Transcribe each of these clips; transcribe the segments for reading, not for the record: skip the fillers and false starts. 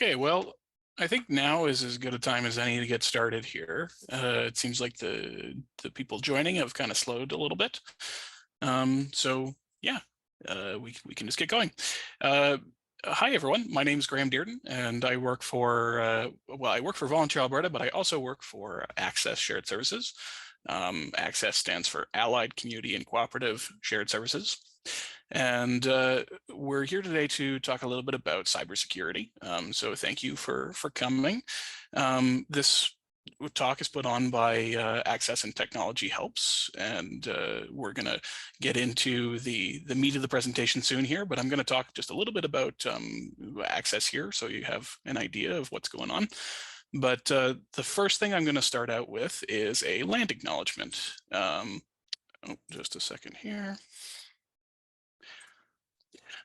Okay, well, I think now is as good a time as any to get started here. It seems like the people joining have kind of slowed a little bit. So yeah, we can just get going. Hi everyone, my name is Graham Dearden, and I work for I work for Volunteer Alberta, but I also work for Access Shared Services. Access stands for Allied Community and Cooperative Shared Services. And we're here today to talk a little bit about cybersecurity. So thank you for coming. This talk is put on by Access and Technology Helps, and we're going to get into the meat of the presentation soon here, but I'm going to talk just a little bit about Access here so you have an idea of what's going on. But the first thing I'm going to start out with is a land acknowledgement. Just a second here.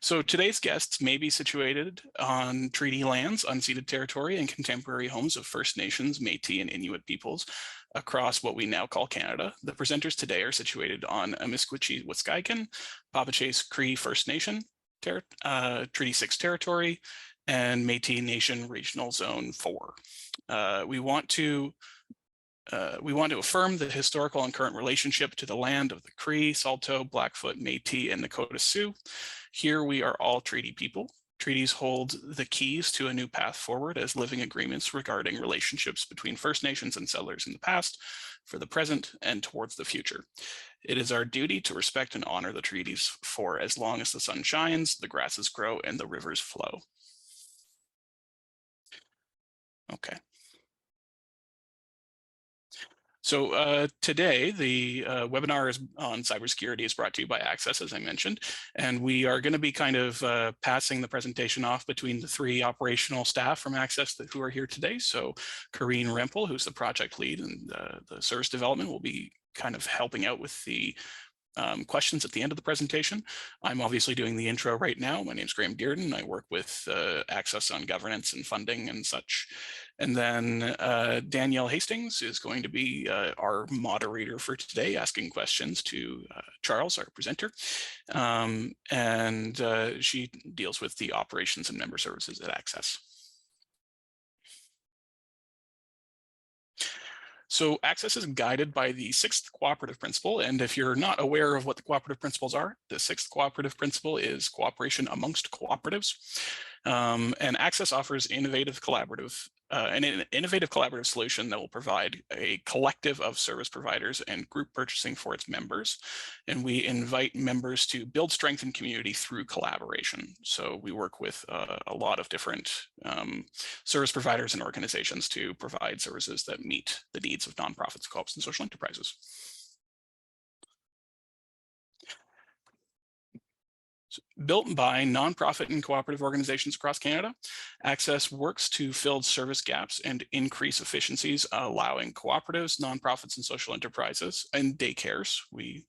So today's guests may be situated on treaty lands, unceded territory, and contemporary homes of First Nations, Métis, and Inuit peoples across what we now call Canada. The presenters today are situated on Amiskwichi Waskaikan, Papachase Cree First Nation, Treaty 6 territory, and Métis Nation Regional Zone 4. We want to affirm the historical and current relationship to the land of the Cree, Saulteaux, Blackfoot, Métis, and Nakota Sioux. Here we are all treaty people. Treaties hold the keys to a new path forward as living agreements regarding relationships between First Nations and settlers in the past, for the present, and towards the future. It is our duty to respect and honor the treaties for as long as the sun shines, the grasses grow, and the rivers flow. Okay. So today, the webinar on cybersecurity is brought to you by Access, as I mentioned, and we are going to be kind of passing the presentation off between the three operational staff from Access who are here today. So Corrine Rempel, who's the project lead and the service development, will be kind of helping out with the questions at the end of the presentation. I'm obviously doing the intro right now. My name is Graham Dearden. I work with Access on governance and funding and such. And then Danielle Hastings is going to be our moderator for today, asking questions to Charles, our presenter. And she deals with the operations and member services at Access. So Access is guided by the 6th cooperative principle. And if you're not aware of what the cooperative principles are, the 6th cooperative principle is cooperation amongst cooperatives. And Access offers an innovative collaborative solution that will provide a collective of service providers and group purchasing for its members. And we invite members to build strength in community through collaboration. So we work with a lot of different service providers and organizations to provide services that meet the needs of nonprofits, co-ops, and social enterprises. Built by nonprofit and cooperative organizations across Canada, Access works to fill service gaps and increase efficiencies, allowing cooperatives, nonprofits, and social enterprises, and daycares. We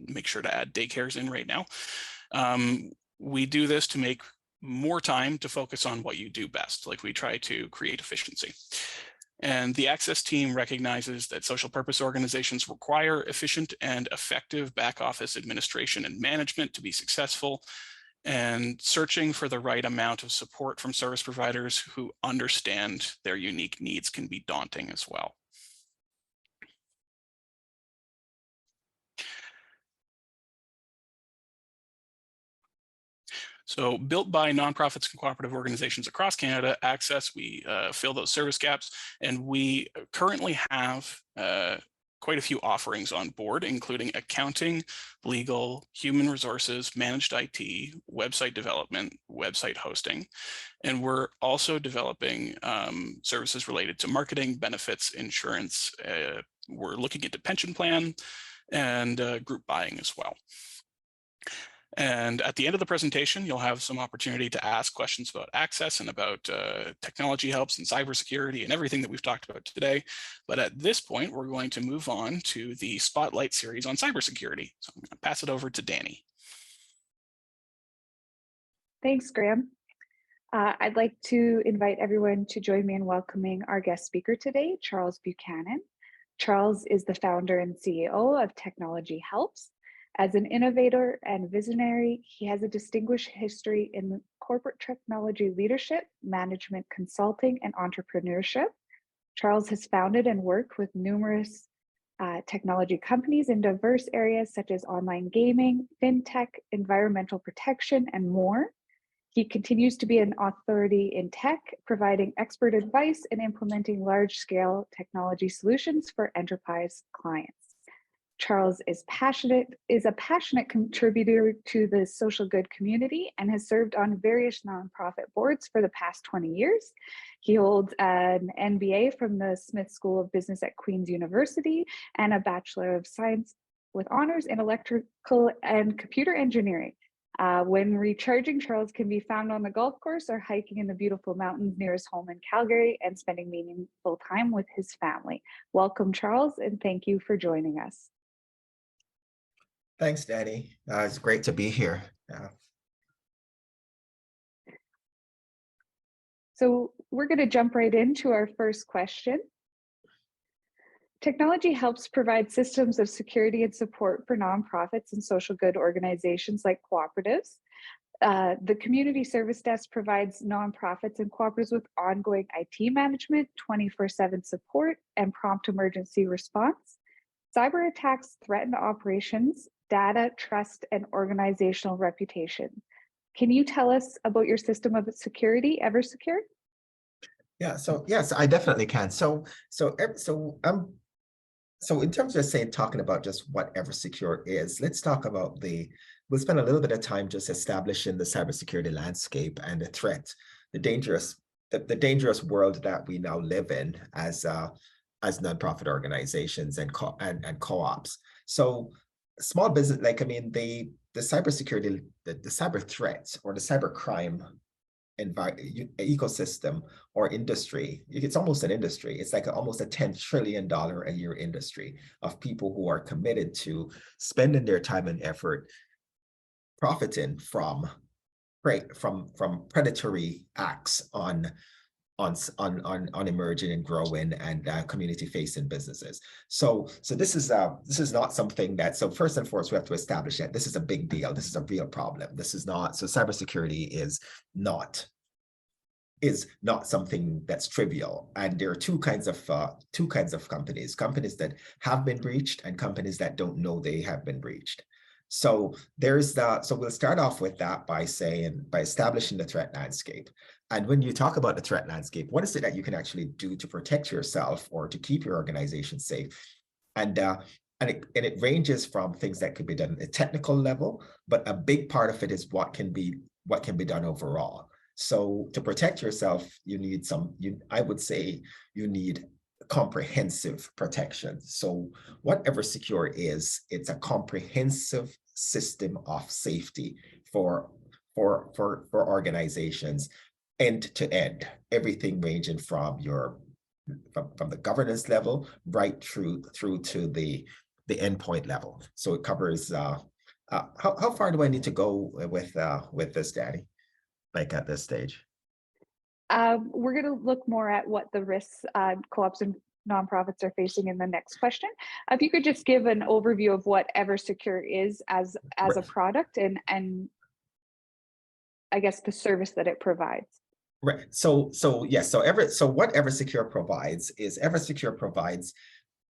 make sure to add daycares in right now. We do this to make more time to focus on what you do best. Like, we try to create efficiency. And the Access team recognizes that social purpose organizations require efficient and effective back office administration and management to be successful, and searching for the right amount of support from service providers who understand their unique needs can be daunting as well. So built by nonprofits and cooperative organizations across Canada, Access, we fill those service gaps, and we currently have quite a few offerings on board, including accounting, legal, human resources, managed IT, website development, website hosting. And we're also developing services related to marketing, benefits, insurance. We're looking into pension plan and group buying as well. And at the end of the presentation, you'll have some opportunity to ask questions about Access and about technology helps and cybersecurity and everything that we've talked about today. But at this point, we're going to move on to the Spotlight series on cybersecurity. So I'm going to pass it over to Danny. Thanks, Graham. I'd like to invite everyone to join me in welcoming our guest speaker today, Charles Buchanan. Charles is the founder and CEO of Technology Helps, As an innovator and visionary, he has a distinguished history in corporate technology leadership, management consulting, and entrepreneurship. Charles has founded and worked with numerous technology companies in diverse areas such as online gaming, fintech, environmental protection, and more. He continues to be an authority in tech, providing expert advice and implementing large-scale technology solutions for enterprise clients. Charles is a passionate contributor to the social good community and has served on various nonprofit boards for the past 20 years. He holds an MBA from the Smith School of Business at Queen's University and a Bachelor of Science with honors in electrical and computer engineering. When recharging, Charles can be found on the golf course or hiking in the beautiful mountains near his home in Calgary and spending meaningful time with his family. Welcome, Charles, and thank you for joining us. Thanks, Danny. It's great to be here. So we're going to jump right into our first question. Technology helps provide systems of security and support for nonprofits and social good organizations like cooperatives. The Community Service Desk provides nonprofits and cooperatives with ongoing IT management, 24/7 support, and prompt emergency response. Cyber attacks threaten operations, data, trust, and organizational reputation. Can you tell us about your system of security, EverSecure? Yeah. So yes, I definitely can. So in terms of talking about just what EverSecure is, let's talk about we'll spend a little bit of time just establishing the cybersecurity landscape and the threat, the dangerous world that we now live in as nonprofit organizations and co-ops. So small business, the cybersecurity, the cyber threats or the cyber crime ecosystem or industry, it's almost an industry. It's like almost a $10 trillion a year industry of people who are committed to spending their time and effort profiting from predatory acts on emerging and growing and community-facing businesses. So this is not something that. So first and foremost, we have to establish that this is a big deal. This is a real problem. This is not. So cybersecurity is not something that's trivial. And there are two kinds of companies that have been breached and companies that don't know they have been breached. So we'll start off with that by establishing the threat landscape. And when you talk about the threat landscape, what is it that you can actually do to protect yourself or to keep your organization safe? And it ranges from things that could be done at a technical level, but a big part of it is what can be done overall. So to protect yourself, I would say you need comprehensive protection. So what EverSecure is, it's a comprehensive system of safety for organizations, end to end, everything ranging from from the governance level right through to the endpoint level. So it covers how far do I need to go with this, Danny? Like at this stage? We're going to look more at what the risks co-ops and nonprofits are facing in the next question. If you could just give an overview of what EverSecure is as a product and I guess the service that it provides. Right. So yes. So what EverSecure provides is EverSecure provides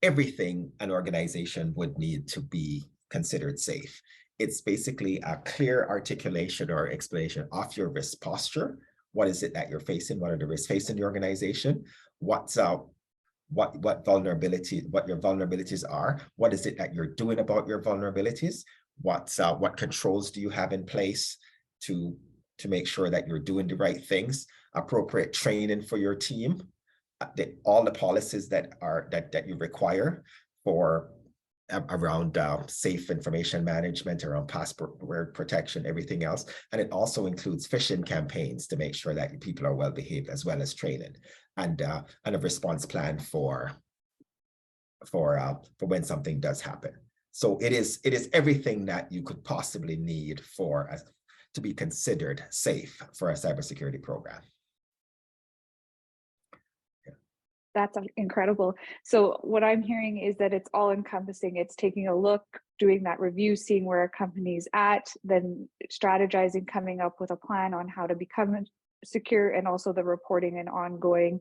everything an organization would need to be considered safe. It's basically a clear articulation or explanation of your risk posture. What is it that you're facing? What are the risks facing the organization? What your vulnerabilities are? What is it that you're doing about your vulnerabilities? What controls do you have in place to make sure that you're doing the right things? Appropriate training for your team, all the policies that you require for around safe information management, around password protection, everything else. And it also includes phishing campaigns to make sure that people are well behaved, as well as training and a response plan for when something does happen. So it is everything that you could possibly need to be considered safe for a cybersecurity program. That's incredible. So what I'm hearing is that it's all encompassing. It's taking a look doing that review, seeing where a company's at, then strategizing, coming up with a plan on how to become secure, and also the reporting and ongoing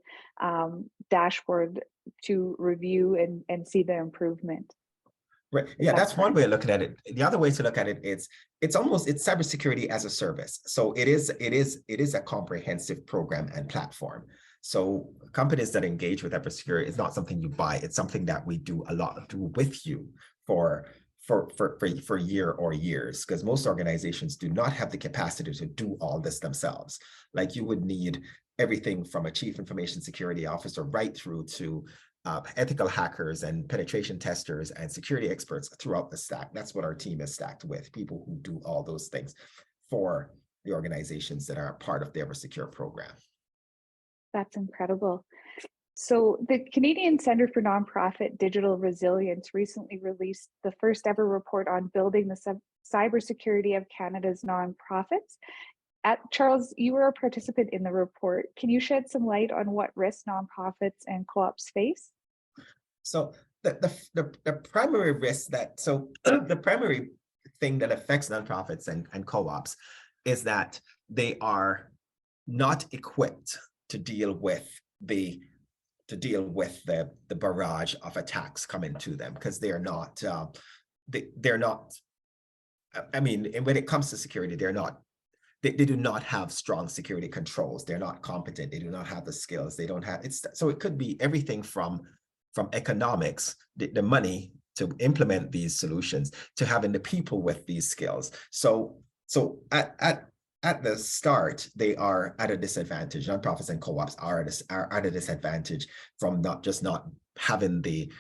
dashboard to review and see the improvement. Right. Yeah, that's one way of looking at it. The other way to look at it is it's cybersecurity as a service. So it is a comprehensive program and platform. So companies that engage with cybersecurity is not something you buy. It's something that we do with you for year or years, because most organizations do not have the capacity to do all this themselves. Like, you would need everything from a chief information security officer right through to ethical hackers and penetration testers and security experts throughout the stack. That's what our team is stacked with, people who do all those things for the organizations that are part of the EverSecure program. That's incredible. So the Canadian Centre for Nonprofit Digital Resilience recently released the first ever report on building the cybersecurity of Canada's nonprofits. Charles, you were a participant in the report. Can you shed some light on what risks nonprofits and co-ops face? So the primary risk the primary thing that affects nonprofits and co-ops is that they are not equipped to deal with the barrage of attacks coming to them, because they're not I mean, and when it comes to security, they do not have strong security controls. They're not competent. They do not have the skills. They don't have so it could be everything from economics, the money to implement these solutions, to having the people with these skills. So at the start, they are at a disadvantage. Nonprofits and co-ops are at a disadvantage from not having the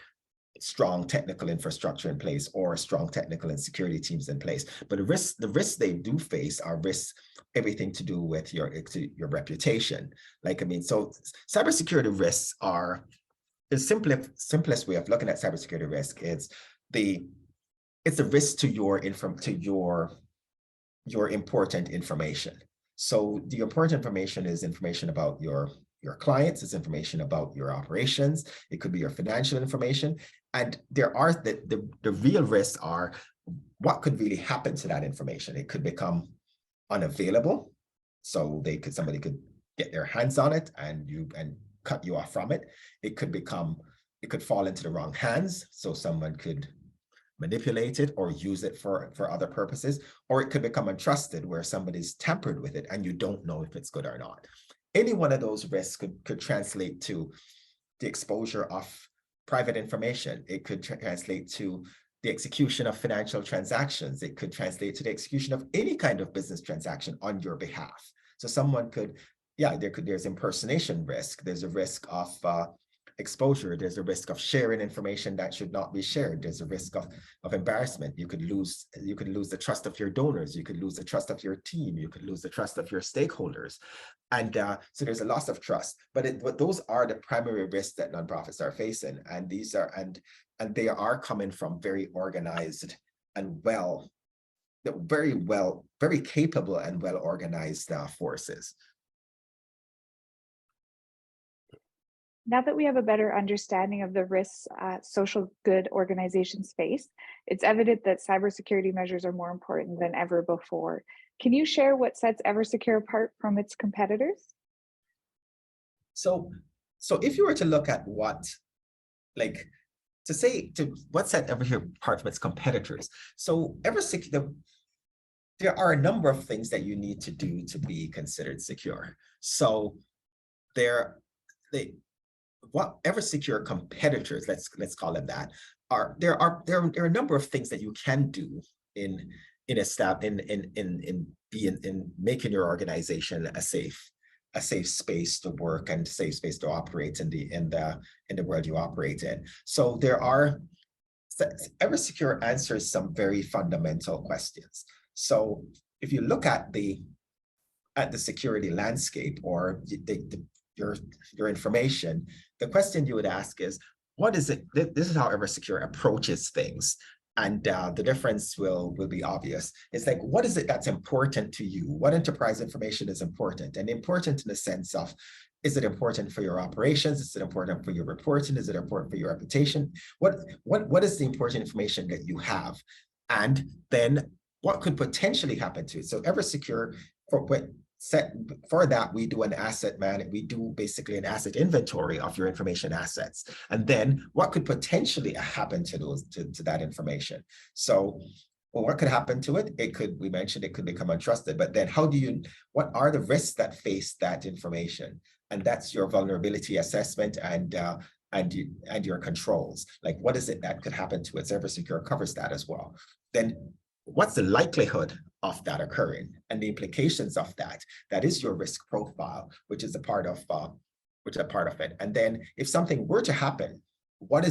strong technical infrastructure in place or strong technical and security teams in place. But the risks they do face are risks everything to do with your reputation. Like, I mean, so cybersecurity risks are the simplest way of looking at cybersecurity risk is it's a risk to your important information. So the important information is information about your clients, it's information about your operations, it could be your financial information. And there are the real risks are what could really happen to that information. It could become unavailable. So somebody could get their hands on it and cut you off from it. It could fall into the wrong hands. So someone could manipulate it or use it for other purposes, or it could become untrusted where somebody's tampered with it and you don't know if it's good or not. Any one of those risks could translate to the exposure of private information. It could translate to the execution of financial transactions. It could translate to the execution of any kind of business transaction on your behalf. So someone could, there's impersonation risk. There's a risk of exposure. There's a risk of sharing information that should not be shared. There's a risk of embarrassment. You could lose the trust of your donors. You could lose the trust of your team. You could lose the trust of your stakeholders. And so there's a loss of trust. But those are the primary risks that nonprofits are facing. And these are and they are coming from very organized and very capable and well organized forces. Now that we have a better understanding of the risks social good organizations face, it's evident that cybersecurity measures are more important than ever before. Can you share what sets EverSecure apart from its competitors? So if you were to look at what set EverSecure apart from its competitors, so EverSecure, there are a number of things that you need to do to be considered secure. So what EverSecure competitors, let's call them that, there are a number of things that you can do in making your organization a safe space to work and safe space to operate in the world you operate in. So EverSecure answers some very fundamental questions. So if you look at the security landscape or your information, the question you would ask is, what is it? This is how EverSecure approaches things. And the difference will be obvious. It's like, what is it that's important to you? What enterprise information is important? And important in the sense of, is it important for your operations? Is it important for your reporting? Is it important for your reputation? What is the important information that you have And then what could potentially happen to it? So Eversecure, for that, we do an asset we do basically an asset inventory of your information assets. And then what could potentially happen to those to that information? So well, what could happen to it? We mentioned it could become untrusted, but then what are the risks that face that information? And that's your vulnerability assessment and your controls. Like, what is it that could happen to it? Cybersecurity covers that as well. Then what's the likelihood of that occurring and the implications of that? That is your risk profile, which is a part of it. And then if something were to happen, what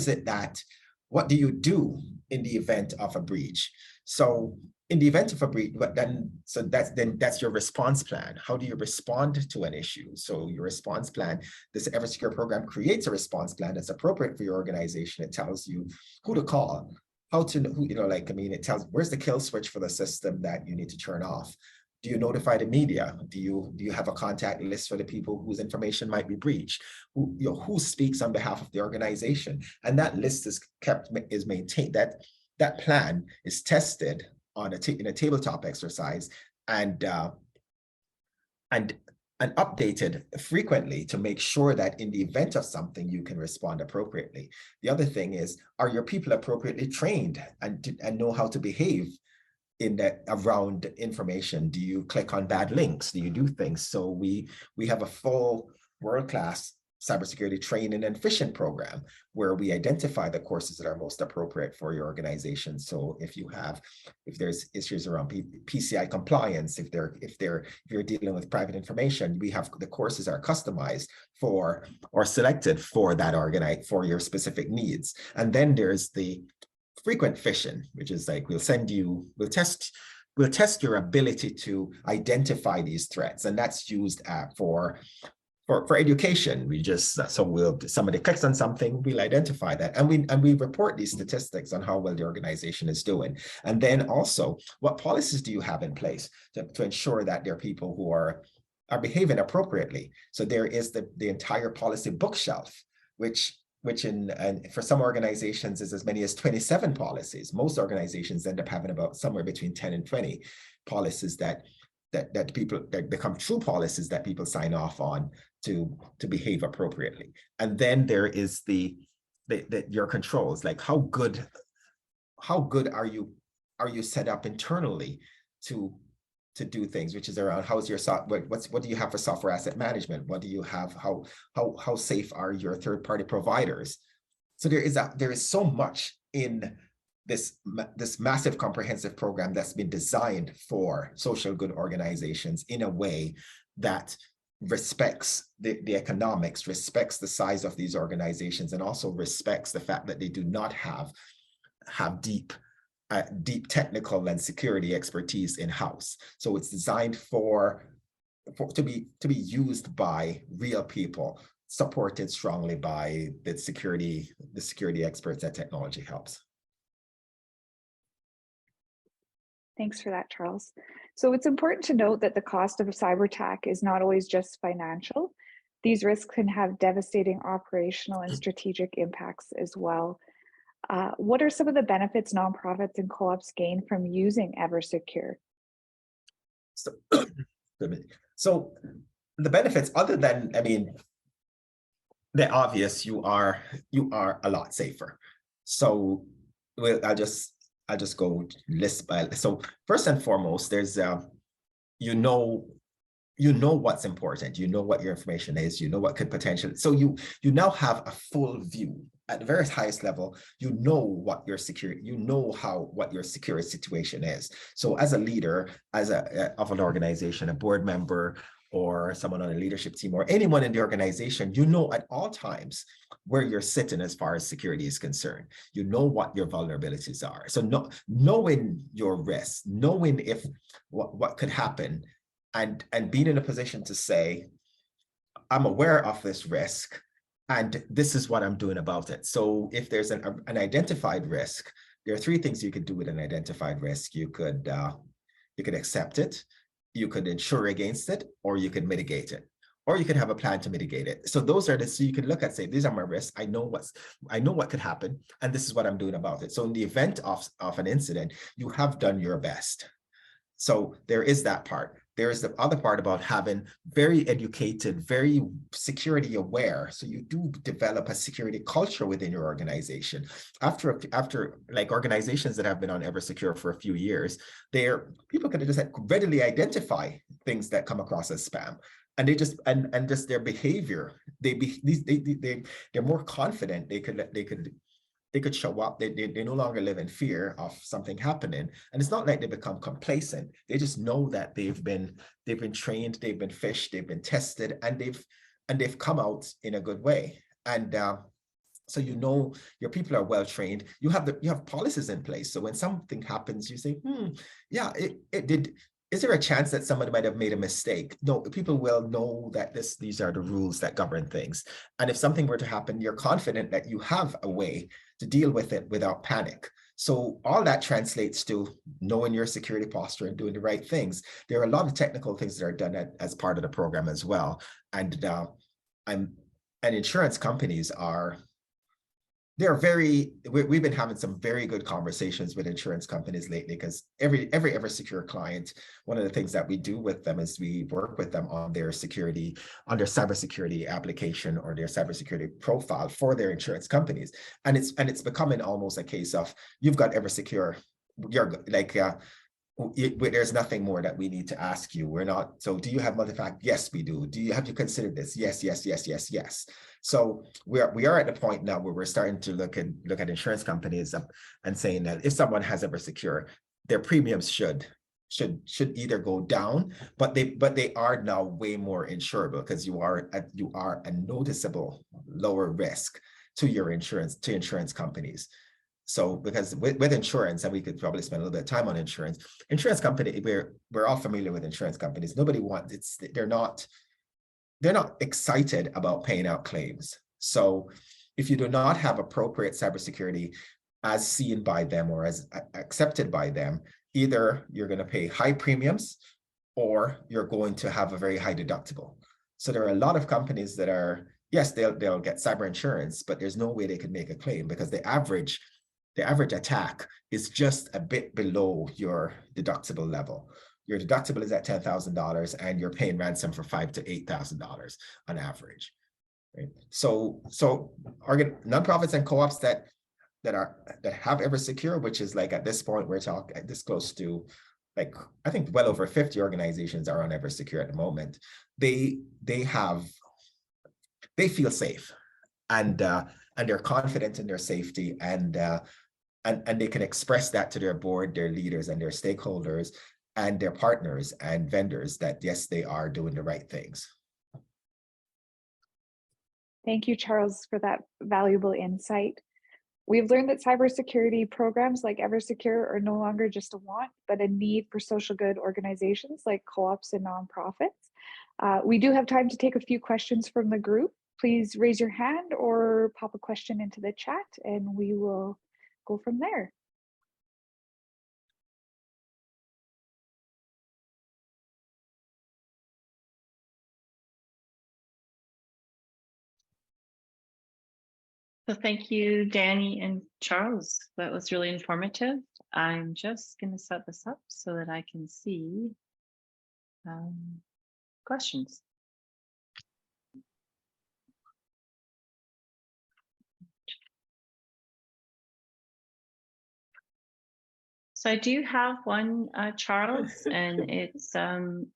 do you do in the event of a breach? So in the event of a breach, that's your response plan. How do you respond to an issue? So your response plan, this Eversecure program creates a response plan that's appropriate for your organization. It tells you who to call, how to, it tells where's the kill switch for the system that you need to turn off. Do you notify the media? Do you have a contact list for the people whose information might be breached? Who speaks on behalf of the organization? And that list is maintained. That plan is tested in a tabletop exercise and updated frequently to make sure that in the event of something, you can respond appropriately. The other thing is, are your people appropriately trained and know how to behave around information? Do you click on bad links? Do you do things? So we have a full world-class cybersecurity training and phishing program where we identify the courses that are most appropriate for your organization. So if there's issues around PCI compliance, if you're dealing with private information, the courses are customized for or selected for that for your specific needs. And then there's the frequent phishing, which is like we'll test your ability to identify these threats, and that's used for education. Somebody clicks on something, we'll identify that, and we report these statistics on how well the organization is doing. And then also, what policies do you have in place to ensure that there are people who are behaving appropriately? So there is the entire policy bookshelf, which for some organizations is as many as 27 policies. Most organizations end up having about somewhere between 10 and 20 policies that become true policies that people sign off on to behave appropriately. And then there is your controls, like how good are you set up internally to do things, which is around how's your what do you have for software asset management? What do you have? How safe are your third-party providers? So there is so much in this massive comprehensive program that's been designed for social good organizations in a way that respects the economics, respects the size of these organizations, and also respects the fact that they do not have deep technical and security expertise in-house. So it's designed to be used by real people, supported strongly by the security experts that technology helps. Thanks for that, Charles. So it's important to note that the cost of a cyber attack is not always just financial. These risks can have devastating operational and strategic impacts as well. What are some of the benefits nonprofits and co-ops gain from using Eversecure? So the benefits, other than, the obvious, you are a lot safer. So I'll just go list by list. So first and foremost, there's you know what's important, you know what your information is, you know what could potentially, so you now have a full view at the very highest level. You know what your security situation is. So as a leader, of an organization, a board member, or someone on a leadership team, or anyone in the organization, you know at all times where you're sitting as far as security is concerned. You know what your vulnerabilities are. So knowing your risks, knowing what could happen, and being in a position to say, I'm aware of this risk, and this is what I'm doing about it. So if there's an identified risk, there are three things you could do with an identified risk. You could accept it, you could insure against it, or you could mitigate it. or you can have a plan to mitigate it. So those are the, so you can look at, say, these are my risks. I know what could happen, and this is what I'm doing about it. So in the event of an incident, you have done your best. So there is that part. There is the other part about having very educated, very security aware. So you do develop a security culture within your organization. After like organizations that have been on EverSecure for a few years, people can just readily identify things that come across as spam. And they just and just their behavior, they're more confident. They could show up. They no longer live in fear of something happening. And it's not like they become complacent. They just know that they've been trained, they've been fished, they've been tested, and they've come out in a good way. And so you know your people are well trained. You have policies in place. So when something happens, you say, yeah, it did. Is there a chance that somebody might have made a mistake? No, people will know that these are the rules that govern things. And if something were to happen, you're confident that you have a way to deal with it without panic. So all that translates to knowing your security posture and doing the right things. There are a lot of technical things that are done as part of the program as well. And insurance companies we've been having some very good conversations with insurance companies lately, because every EverSecure client, one of the things that we do with them is we work with them on their cybersecurity application or their cybersecurity profile for their insurance companies. And it's becoming almost a case of, you've got EverSecure, you're like, there's nothing more that we need to ask you. We're not, so do you have multi-factor? Yes, we do. Have you considered this? Yes, yes, yes, yes, yes. So we are at the point now where we're starting to look at insurance companies and saying that if someone has EverSecure, their premiums should either go down, but they are now way more insurable, because you are a noticeable lower risk to insurance companies. So because with insurance, and we could probably spend a little bit of time on insurance company, we're all familiar with insurance companies. Nobody wants, they're not excited about paying out claims. So if you do not have appropriate cybersecurity as seen by them or as accepted by them, either you're going to pay high premiums or you're going to have a very high deductible. So there are a lot of companies that are, yes, they'll get cyber insurance, but there's no way they can make a claim, because the average attack is just a bit below your deductible level. Your deductible is at $10,000 and you're paying ransom for $5,000 to $8,000 on average. Right? So nonprofits and co-ops that have EverSecure, which is like at this point we're talking this close to, like, I think well over 50 organizations are on EverSecure at the moment. They feel safe, and they're confident in their safety, and they can express that to their board, their leaders, and their stakeholders, and their partners and vendors, that yes, they are doing the right things. Thank you, Charles, for that valuable insight. We've learned that cybersecurity programs like EverSecure are no longer just a want, but a need for social good organizations like co-ops and nonprofits. We do have time to take a few questions from the group. Please raise your hand or pop a question into the chat and we will go from there. So thank you, Danny and Charles. That was really informative. I'm just going to set this up so that I can see questions. So I do have one, Charles, and it's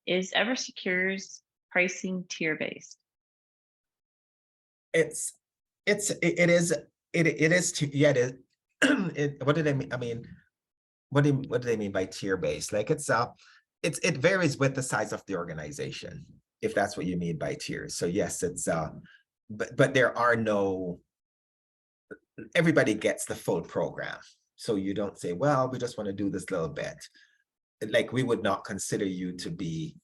is EverSecure's pricing tier-based? It is. Yeah, it is. What do they mean? I mean, what do they mean by tier-based? Like it varies with the size of the organization, if that's what you mean by tiers. So yes, it's but there are no, everybody gets the full program. So you don't say, well, we just want to do this little bit. Like, we would not consider you to be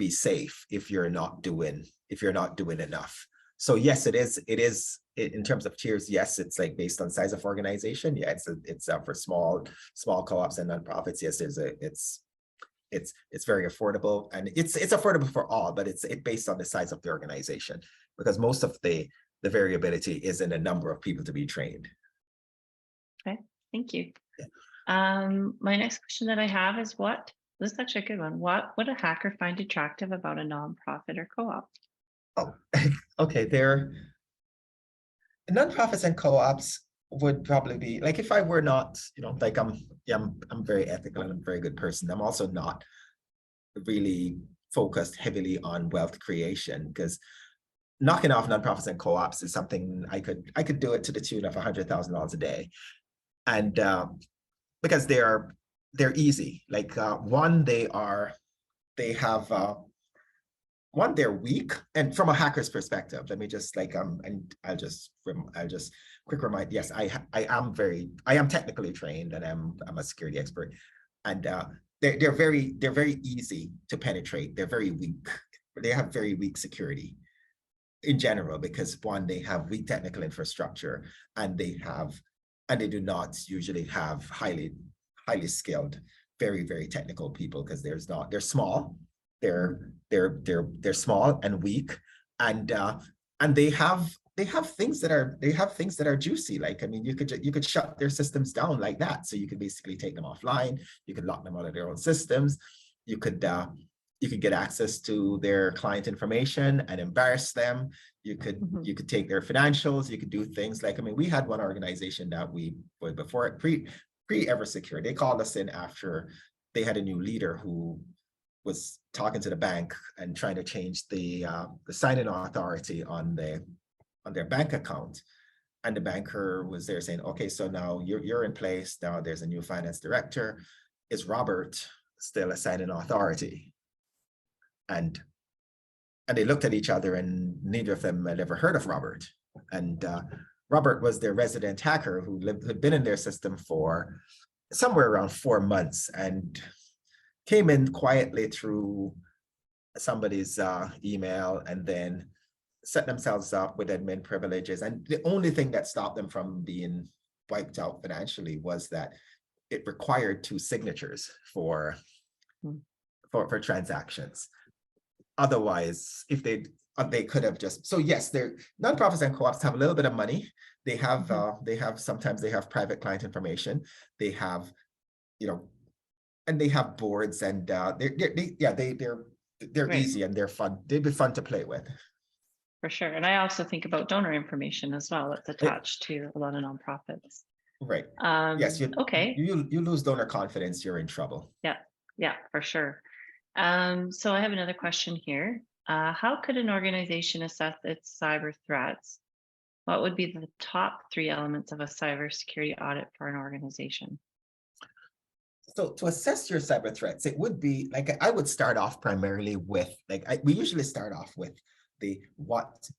safe if you're not doing enough. So yes, it is in terms of tiers. Yes, it's like based on size of organization. Yeah, it's for small co-ops and nonprofits. Yes, it's very affordable, and it's affordable for all, but it's based on the size of the organization, because most of the variability is in the number of people to be trained. Okay, thank you. Yeah. My next question that I have is this is actually a good one. What would a hacker find attractive about a nonprofit or co-op? Oh, okay. Nonprofits and co-ops would probably be like, if I were not, like I'm very ethical and I'm a very good person. I'm also not really focused heavily on wealth creation, because knocking off nonprofits and co-ops is something I could do it to the tune of $100,000 a day, and because they're easy. Like one, they're weak, and from a hacker's perspective, let me just and I'll just quick remind. Yes, I am technically trained, and I'm a security expert, and they're very easy to penetrate. They're very weak. They have very weak security in general, because one, they have weak technical infrastructure, and they do not usually have highly skilled, very technical people, because they're small. They're small and weak, and they have things that are juicy. Like, I mean, you could shut their systems down like that. So you could basically take them offline. You could lock them out of their own systems. You could get access to their client information and embarrass them. You could take their financials. You could do things like, I mean, we had one organization that we were before pre Cybersecurity. They called us in after they had a new leader who was talking to the bank and trying to change the sign-in authority on their bank account. And the banker was there saying, okay, so now you're in place. Now there's a new finance director. Is Robert still a sign-in authority? And they looked at each other, and neither of them had ever heard of Robert. And Robert was their resident hacker who had been in their system for somewhere around 4 months, and came in quietly through somebody's email, and then set themselves up with admin privileges. And the only thing that stopped them from being wiped out financially was that it required 2 signatures for transactions. Otherwise, if they could have just, so yes, they're nonprofits and co-ops have a little bit of money. They have sometimes they have private client information. They have, and they have boards, and they're Right. easy, and they're fun. They'd be fun to play with. For sure. And I also think about donor information as well. It's attached to a lot of nonprofits. Right. Yes. Okay. You lose donor confidence, you're in trouble. Yeah, for sure. So I have another question here. How could an organization assess its cyber threats? What would be the top 3 elements of a cybersecurity audit for an organization? So to assess your cyber threats, it would be like, I would start off primarily with, we usually start off with the what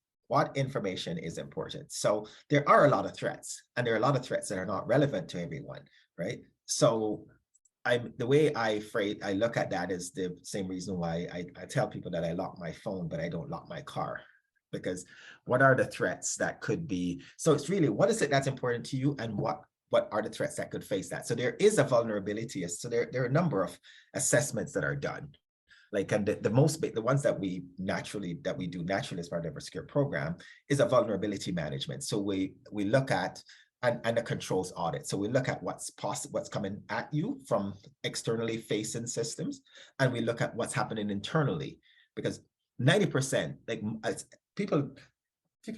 information is important. So there are a lot of threats, and there are a lot of threats that are not relevant to everyone, right? So the way I look at that is the same reason why I tell people that I lock my phone, but I don't lock my car. Because what are the threats that could be? So it's really, what is it that's important to you, and what are the threats that could face that? So there is a vulnerability. So there are a number of assessments that are done. Like, and the ones that we do naturally as part of our secure program is a vulnerability management. So we look at and a controls audit. So we look at what's coming at you from externally facing systems, and we look at what's happening internally, because 90%, like, people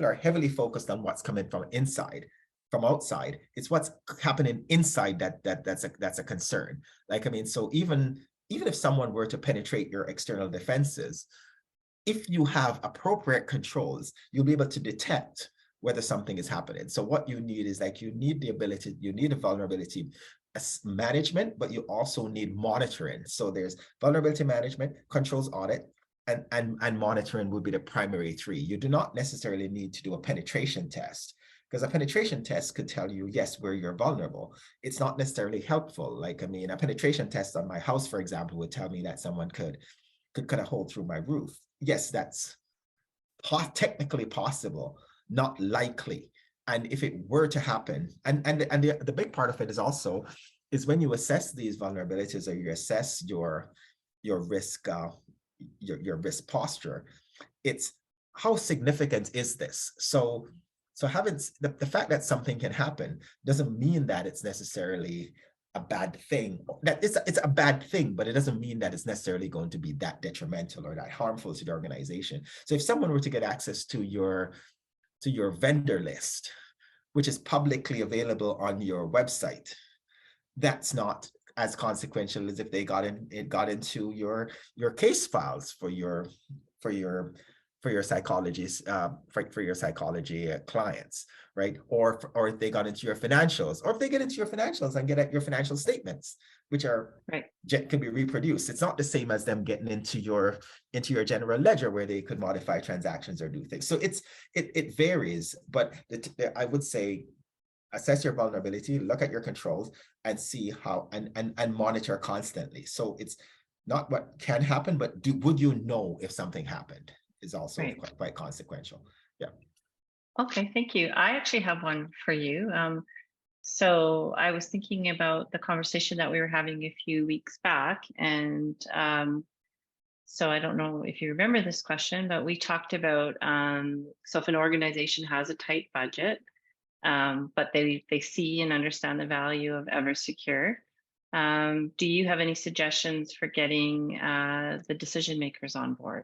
are heavily focused on what's coming from inside. From outside, it's what's happening inside that's a concern. Like, I mean, so even if someone were to penetrate your external defenses, if you have appropriate controls, you'll be able to detect whether something is happening. So what you need is, like, you need a vulnerability management, but you also need monitoring. So there's vulnerability management, controls audit, and monitoring would be the primary 3. You do not necessarily need to do a penetration test, because a penetration test could tell you, yes, where you're vulnerable. It's not necessarily helpful. Like, I mean, a penetration test on my house, for example, would tell me that someone could cut a hole through my roof. Yes, that's technically possible, not likely. And if it were to happen, and the big part of it is also when you assess these vulnerabilities, or you assess your risk your risk posture. It's how significant is this? So having the fact that something can happen doesn't mean that it's necessarily a bad thing. That it's a bad thing, but it doesn't mean that it's necessarily going to be that detrimental or that harmful to the organization. So if someone were to get access to your vendor list, which is publicly available on your website, that's not as consequential as if they got into your case files for your psychologists, for your psychology clients, right? Or if they got into your financials, or if they get into your financials and get at your financial statements, which are can be reproduced. It's not the same as them getting into your general ledger where they could modify transactions or do things. So it varies, but I would say assess your vulnerability, look at your controls, and see how and monitor constantly. So it's not what can happen, but would you know if something happened is also quite consequential. Yeah. Okay, thank you. I actually have one for you. So I was thinking about the conversation that we were having a few weeks back, and so I don't know if you remember this question, but we talked about so if an organization has a tight budget, but they see and understand the value of EverSecure, do you have any suggestions for getting the decision makers on board?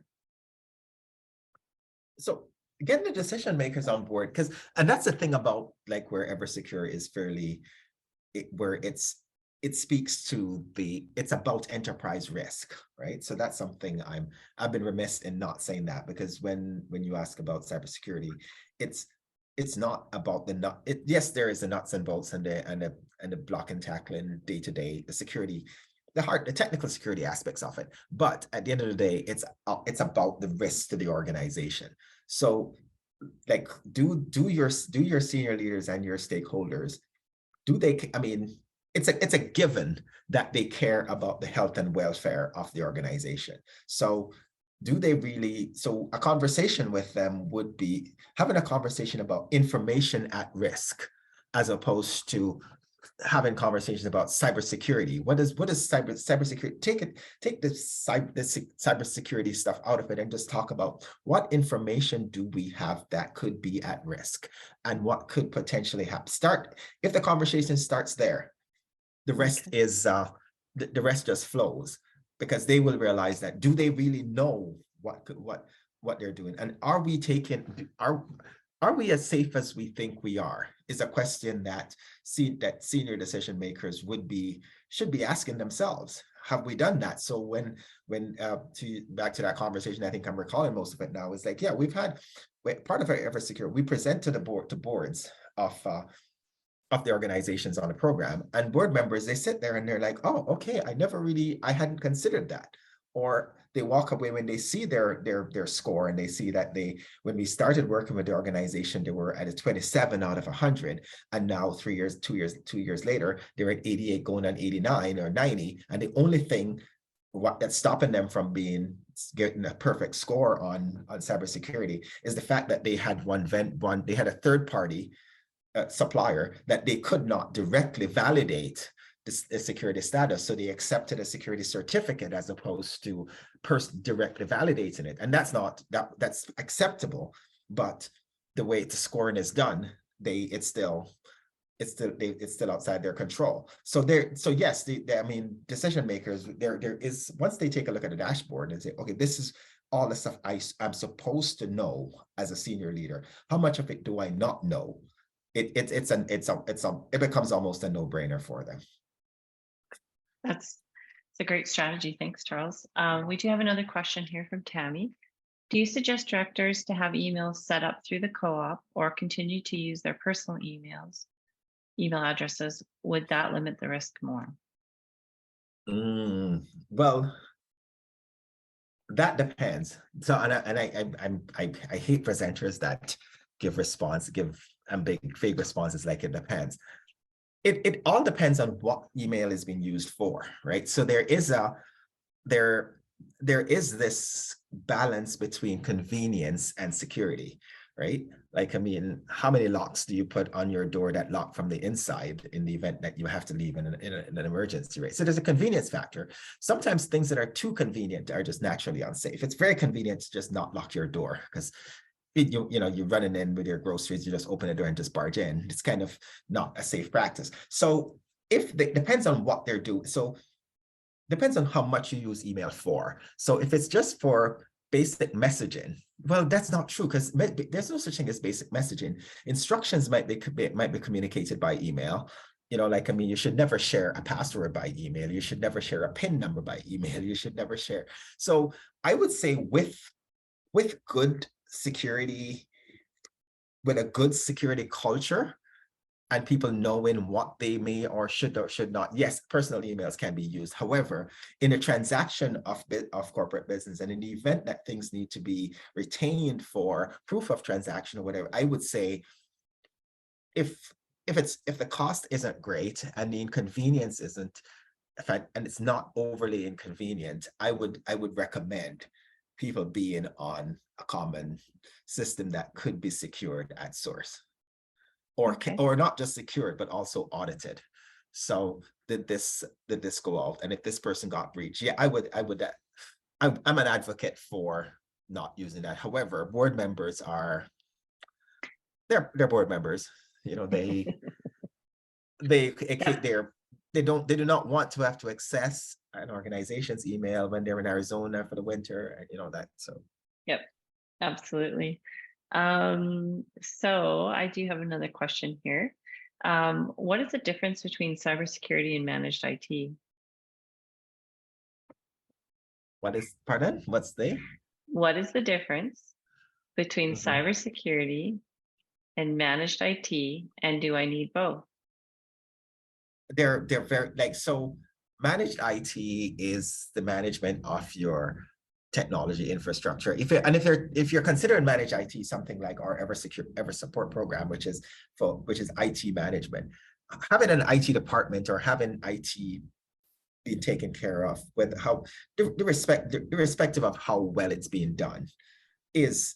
So getting the decision makers on board, and that's the thing about like where EverSecure is fairly, where it speaks to it's about enterprise risk, right? So that's something I've been remiss in not saying that, because when you ask about cybersecurity, it's not about yes, there is the nuts and bolts and the block and tackling day-to-day, the security, the technical security aspects of it. But at the end of the day, it's about the risk to the organization. So like, do your senior leaders and your stakeholders, I mean, it's a given that they care about the health and welfare of the organization. So do they really? So a conversation with them would be having a conversation about information at risk, as opposed to having conversations about cybersecurity. What is cybersecurity? Take the cybersecurity stuff out of it and just talk about what information do we have that could be at risk and what could potentially happen. If the conversation starts there, the rest is the rest just flows, because they will realize that, do they really know what they're doing, and are we as safe as we think we are, is a question that senior decision makers should be asking themselves. Have we done that? So when back to that conversation, I think I'm recalling most of it now, is like, yeah, we've had part of our EverSecure, we present to the boards of the organizations on the program, and board members, they sit there and they're like, oh, okay, I hadn't considered that. Or they walk away when they see their score, and they see that when we started working with the organization, they were at a 27 out of 100, and now 2 years later, they're at 88 going on 89 or 90, and the only thing that's stopping them from getting a perfect score on cybersecurity is the fact that they had they had a third party supplier that they could not directly validate the security status, so they accepted a security certificate as opposed to directly validating it, and that's acceptable. But the way the scoring is done, it's still outside their control. So yes, I mean, decision makers, there is, once they take a look at the dashboard and say, okay, this is all the stuff I'm supposed to know as a senior leader. How much of it do I not know? It becomes almost a no-brainer for them. It's a great strategy. Thanks, Charles. We do have another question here from Tammy. Do you suggest directors to have emails set up through the co-op or continue to use their personal email addresses? Would that limit the risk more? Well, that depends. So, I hate presenters that give vague responses like it depends. It all depends on what email is being used for, right? So there is this balance between convenience and security. right? Like, I mean, how many locks do you put on your door that lock from the inside in the event that you have to leave in an emergency, right? So there's a convenience factor. Sometimes things that are too convenient are just naturally unsafe. It's very convenient to just not lock your door because you're running in with your groceries, you just open the door and just barge in. It's kind of not a safe practice. So depends on what they're doing. So depends on how much you use email for. So if it's just for basic messaging, well, that's not true because there's no such thing as basic messaging. Instructions might be communicated by email. Like, I mean, you should never share a password by email. You should never share a PIN number by email. You should never share. So I would say with good security, with a good security culture, and people knowing what they may or should not. Yes, personal emails can be used. However, in a transaction of corporate business and in the event that things need to be retained for proof of transaction or whatever, I would say if the cost isn't great and the inconvenience isn't, and it's not overly inconvenient, I would recommend people being on a common system that could be secured at source. Or not just secured, but also audited. So did this go out? And if this person got breached, yeah, I'm an advocate for not using that. However, board members they're board members. They do not want to have to access an organization's email when they're in Arizona for the winter, that. So Yep, absolutely. So I do have another question here. What is the difference between cybersecurity and managed IT? What is the difference between cybersecurity and managed IT, and do I need both? They're very so managed IT is the management of your technology infrastructure. If you're considering managed IT something like our Ever Support program, which is IT management, having an IT department or having IT be taken care of with how irrespective of how well it's being done is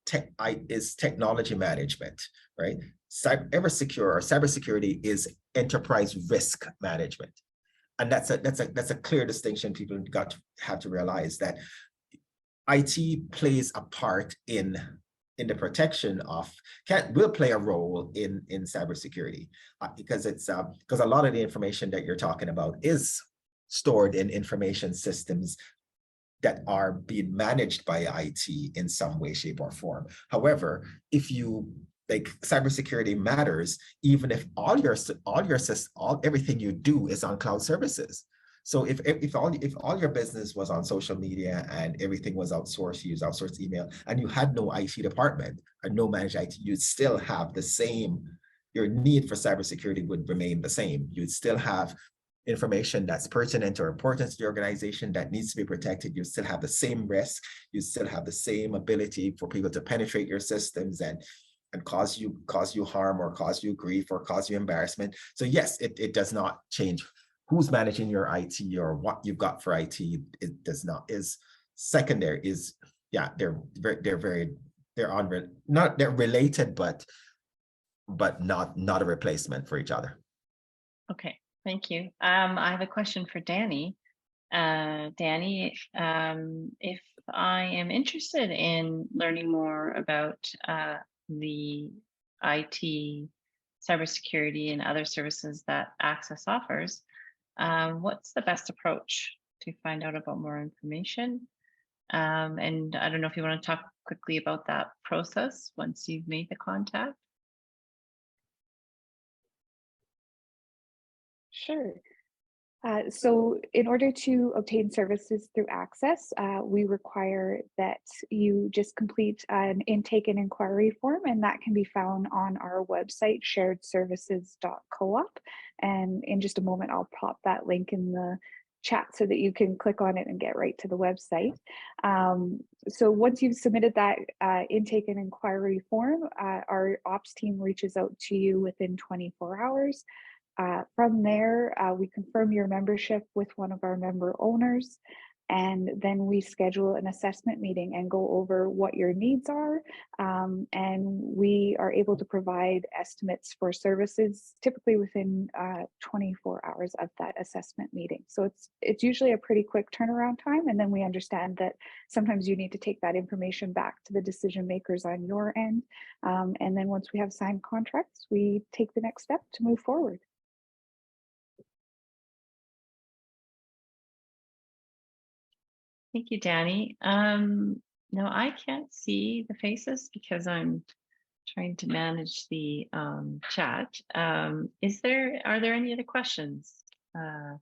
technology management, right? Cybersecurity is enterprise risk management. And that's a clear distinction people have to realize, that IT plays a part in the protection of, will play a role in cybersecurity, because a lot of the information that you're talking about is stored in information systems that are being managed by IT in some way, shape, or form. However, cybersecurity matters even if everything you do is on cloud services. So if all your business was on social media and everything was outsourced, you use outsourced email, and you had no IT department or no managed IT, you'd still have the same. Your need for cybersecurity would remain the same. You'd still have information that's pertinent or important to the organization that needs to be protected. You still have the same risk. You still have the same ability for people to penetrate your systems and cause you harm or cause you grief or cause you embarrassment. So yes, it does not change who's managing your IT or what you've got for IT. It does not. Is secondary. Is yeah, they're related, but not a replacement for each other. Okay, thank you. I have a question for Danny. Danny, if I am interested in learning more about the IT, cybersecurity, and other services that Access offers, what's the best approach to find out about more information? And I don't know if you want to talk quickly about that process once you've made the contact. Sure. So in order to obtain services through Access, we require that you just complete an intake and inquiry form, and that can be found on our website, sharedservices.coop. And in just a moment, I'll pop that link in the chat so that you can click on it and get right to the website. So once you've submitted that intake and inquiry form, our ops team reaches out to you within 24 hours. From there, we confirm your membership with one of our member owners. And then we schedule an assessment meeting and go over what your needs are. And we are able to provide estimates for services typically within 24 hours of that assessment meeting. So it's usually a pretty quick turnaround time. And then we understand that sometimes you need to take that information back to the decision makers on your end. And then once we have signed contracts, we take the next step to move forward. Thank you, Danny. No, I can't see the faces because I'm trying to manage the chat. Are there any other questions? I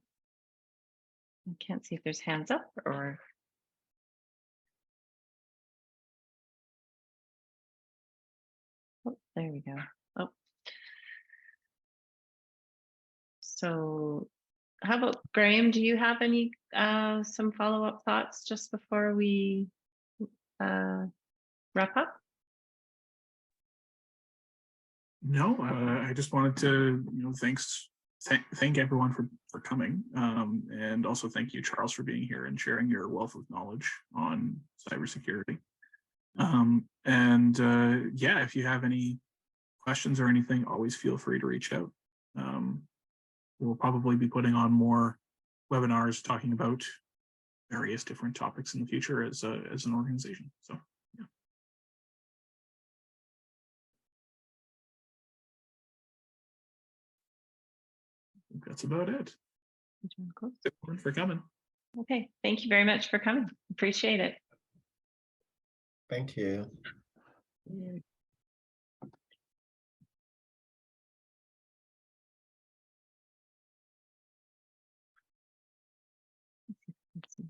can't see if there's hands up or. Oh, there we go. Oh. So how about Graham? Do you have any some follow-up thoughts just before we wrap up? No, I just wanted to, thank everyone for coming, and also thank you, Charles, for being here and sharing your wealth of knowledge on cybersecurity. Yeah, if you have any questions or anything, always feel free to reach out. We'll probably be putting on more webinars talking about various different topics in the future as an organization. So. That's about it. Thanks for coming. Okay, thank you very much for coming. Appreciate it. Thank you. Let's see.